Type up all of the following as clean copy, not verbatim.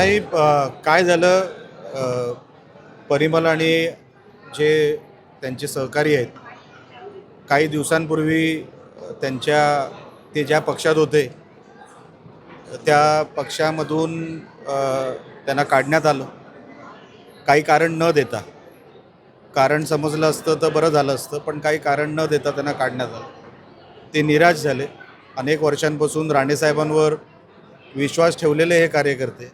नाही काय झालं परिमल आणि जे त्यांचे सहकारी आहेत काही दिवसांपूर्वी त्यांच्या ते ज्या पक्षात होते त्या पक्षामधून त्यांना काढण्यात आलं काही कारण न देता. कारण समजलं असतं तर बरं झालं असतं, पण काही कारण न देता त्यांना काढण्यात आलं. ते निराश झाले. अनेक वर्षांपासून राणेसाहेबांवर विश्वास ठेवलेले हे कार्यकर्ते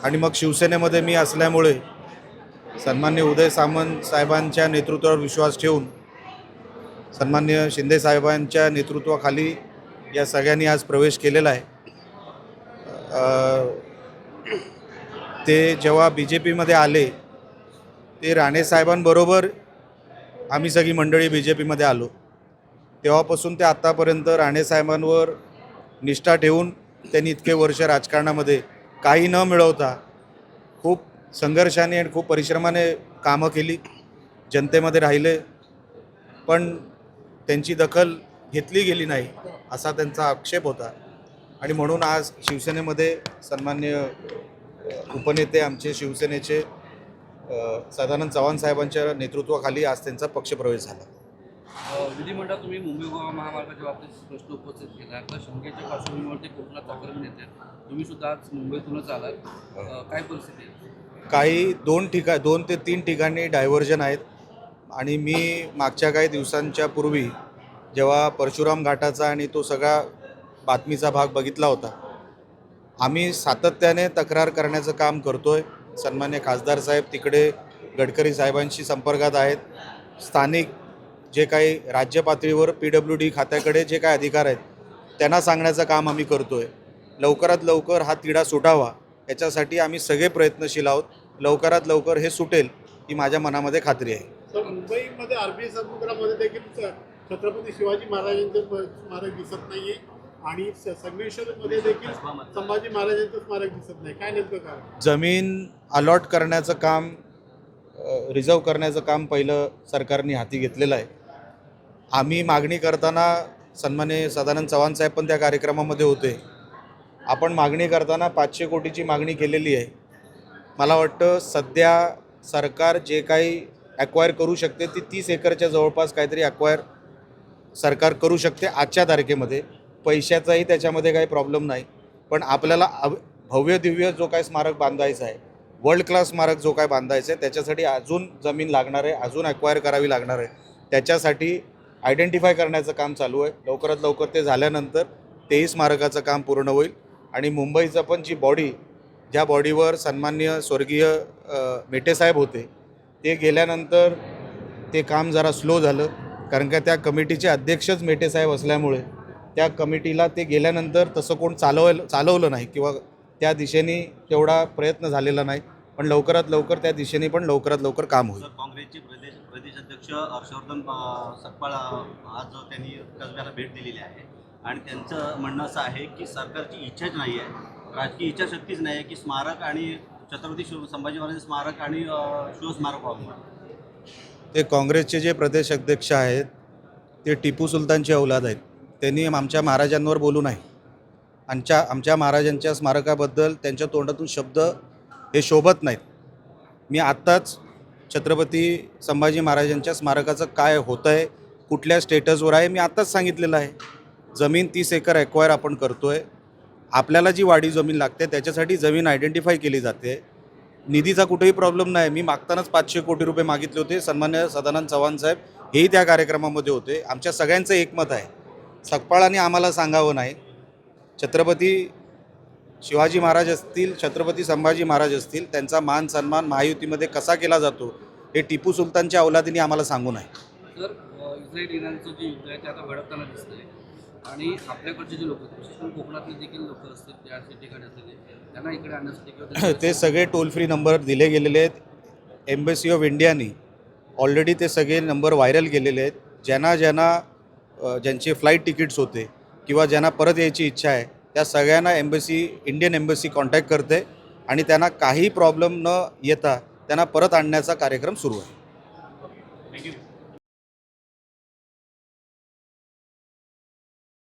आणि मग शिवसेनेमध्ये मी असल्यामुळे सन्मान्य उदय सामंत साहेबांच्या नेतृत्वावर विश्वास ठेवून सन्मान्य शिंदे साहेबांच्या नेतृत्वाखाली या सगळ्यांनी आज प्रवेश केलेला आहे. ते जेव्हा BJPमध्ये आले ते राणेसाहेबांबरोबर आम्ही सगळी मंडळी BJPमध्ये आलो. तेव्हापासून ते आत्तापर्यंत राणेसाहेबांवर निष्ठा ठेवून त्यांनी इतके वर्ष राजकारणामध्ये काही न मिळवता खूप संघर्षाने आणि खूप परिश्रमाने कामं केली, जनतेमध्ये राहिले, पण त्यांची दखल घेतली गेली नाही असा त्यांचा आक्षेप होता. आणि म्हणून आज शिवसेनेमध्ये सन्मान्य उपनेते आमचे शिवसेनेचे सदानंद चव्हाण साहेबांच्या नेतृत्वाखाली आज त्यांचा पक्षप्रवेश झाला. विधिमंडळ तुम्ही मुंबई गोवा महामार्गाच्या बाबतीत प्रश्न उपस्थित केला. आता शंकेच्या पार्श्वभूमीवर ते कोकणात आक्रमण येत आहेत. तुम्ही सुद्धा आज मुंबईतूनच आलात. काय परिस्थिती आहे? काही 2 ते 3 ठिकाणी डायव्हर्जन आहेत. आणि मी मागच्या काही दिवसांच्या पूर्वी जेव्हा परशुराम घाटाचा आणि तो सगळा बातमीचा भाग बघितला होता, आम्ही सातत्याने तक्रार करण्याचं काम करतो आहे. सन्मान्य खासदार साहेब तिकडे गडकरी साहेबांशी संपर्कात आहेत. स्थानिक जे काही राज्य पातळीवर PWD खात्याकडे जे काही अधिकार आहेत त्यांना सांगण्याचं काम आम्ही करतो आहे. लवकरात लवकर हा तिढा सुटावा याच्यासाठी आम्ही सगळे प्रयत्नशील आहोत. लवकरात लवकर हे सुटेल ही माझ्या मनामध्ये खात्री आहे. तर मुंबईमध्ये अरबी समुद्रामध्ये देखील छत्रपती शिवाजी महाराजांचं स्मारक दिसत नाहीये आणि संगमेश्वरमध्ये देखील संभाजी महाराजांचं स्मारक दिसत नाही. काय नेमकं कारण? जमीन अलॉट करण्याचं काम, रिझर्व करण्याचं काम पहिलं सरकारने हाती घेतलेलं आहे. आम्ही मागणी करताना सन्मान्य सदानंद चव्हाण साहेब पण त्या कार्यक्रमामध्ये होते. आपण मागणी करताना 500 कोटीची मागणी केलेली आहे. मला वाटतं सध्या सरकार जे काही ॲक्वायर करू शकते ती 30 एकरच्या जवळपास काहीतरी ॲक्वायर सरकार करू शकते आजच्या तारखेमध्ये. पैशाचाही त्याच्यामध्ये काही प्रॉब्लेम नाही, पण आपल्याला भव्य दिव्य जो काय स्मारक बांधायचं आहे, वर्ल्ड क्लास स्मारक जो काय बांधायचं आहे त्याच्यासाठी अजून जमीन लागणार आहे, अजून ॲक्वायर करावी लागणार आहे. त्याच्यासाठी आयडेंटिफाय करण्याचं काम चालू आहे. लवकरात लवकर ते झाल्यानंतर तेही स्मारकाचं काम पूर्ण होईल. आणि मुंबईचं पण जी बॉडी, ज्या बॉडीवर सन्माननीय स्वर्गीय मेटेसाहेब होते, ते गेल्यानंतर ते काम जरा स्लो झालं, कारण का त्या कमिटीचे अध्यक्षच मेटेसाहेब असल्यामुळे त्या कमिटीला ते गेल्यानंतर तसं कोण चालवलं नाही किंवा त्या दिशेने तेवढा प्रयत्न झालेला नाही. पण लवकरात लवकर त्या दिशेने पण लवकरात लवकर काम होईल. काँग्रेसचे प्रदेश अध्यक्ष हर्षवर्धन सकपाळ आज त्यांनी कसब्याला भेट दिलेली आहे आणि त्यांचं म्हणणं असं आहे की सरकारची इच्छाच नाही आहे, राजकीय इच्छाशक्तीच नाही आहे की स्मारक आणि छत्रपती संभाजी महाराज स्मारक आणि शिवस्मारक व्हावं. ते काँग्रेसचे जे प्रदेश अध्यक्ष आहेत ते टिपू सुलतानचे औलाद आहेत. त्यांनी आमच्या महाराजांवर बोलू नाही. आमच्या महाराजांच्या स्मारकाबद्दल त्यांच्या तोंडातून शब्द हे शोभत नाहीत. मी आत्ताच छत्रपती संभाजी महाराजांच्या स्मारकाचं काय होतं आहे, कुठल्या स्टेटसवर आहे, मी आत्ताच सांगितलेलं आहे. जमीन 30 एकर ॲक्वायर आपण करतो आहे. आपल्याला जी वाढीव जमीन लागते त्याच्यासाठी जमीन आयडेंटिफाय केली जाते. निधीचा कुठेही प्रॉब्लेम नाही. मी मागतानाच 500 कोटी रुपये मागितले होते. सन्मान्य सदानंद चव्हाण साहेब हेही त्या कार्यक्रमामध्ये होते. आमच्या सगळ्यांचं एकमत आहे. सकपाळाने आम्हाला सांगावं नाही. छत्रपती शिवाजी महाराज असतील, छत्रपती संभाजी महाराज असतील, त्यांचा मान सन्मान महायुतीमध्ये कसा केला जातो हे टिपू सुलतानच्या औलादीने आम्हाला सांगू नये. तर इस्रायल इराणचं जे युद्ध आहे ते आता भडकताना दिसतंय आणि आपल्याकडचे जे लोक आहेत, विशेष करून कोकणातले देखील लोक असतील, त्या ठिकाणी असतील, त्यांना इकडे आणण्यासाठी किंवा ते सगळे टोल फ्री नंबर दिले गेलेले आहेत. एम्बेसी ऑफ इंडियानी ऑलरेडी ते सगळे नंबर व्हायरल केलेले आहेत. ज्यांचे फ्लाईट तिकीट्स होते किंवा ज्यांना परत यायची इच्छा आहे त्या सगळ्यांना इंडियन एम्बेसी कॉन्टॅक्ट करते आणि त्यांना काही प्रॉब्लेम न येता त्यांना परत आणण्याचा कार्यक्रम सुरू आहे. थँक्यू.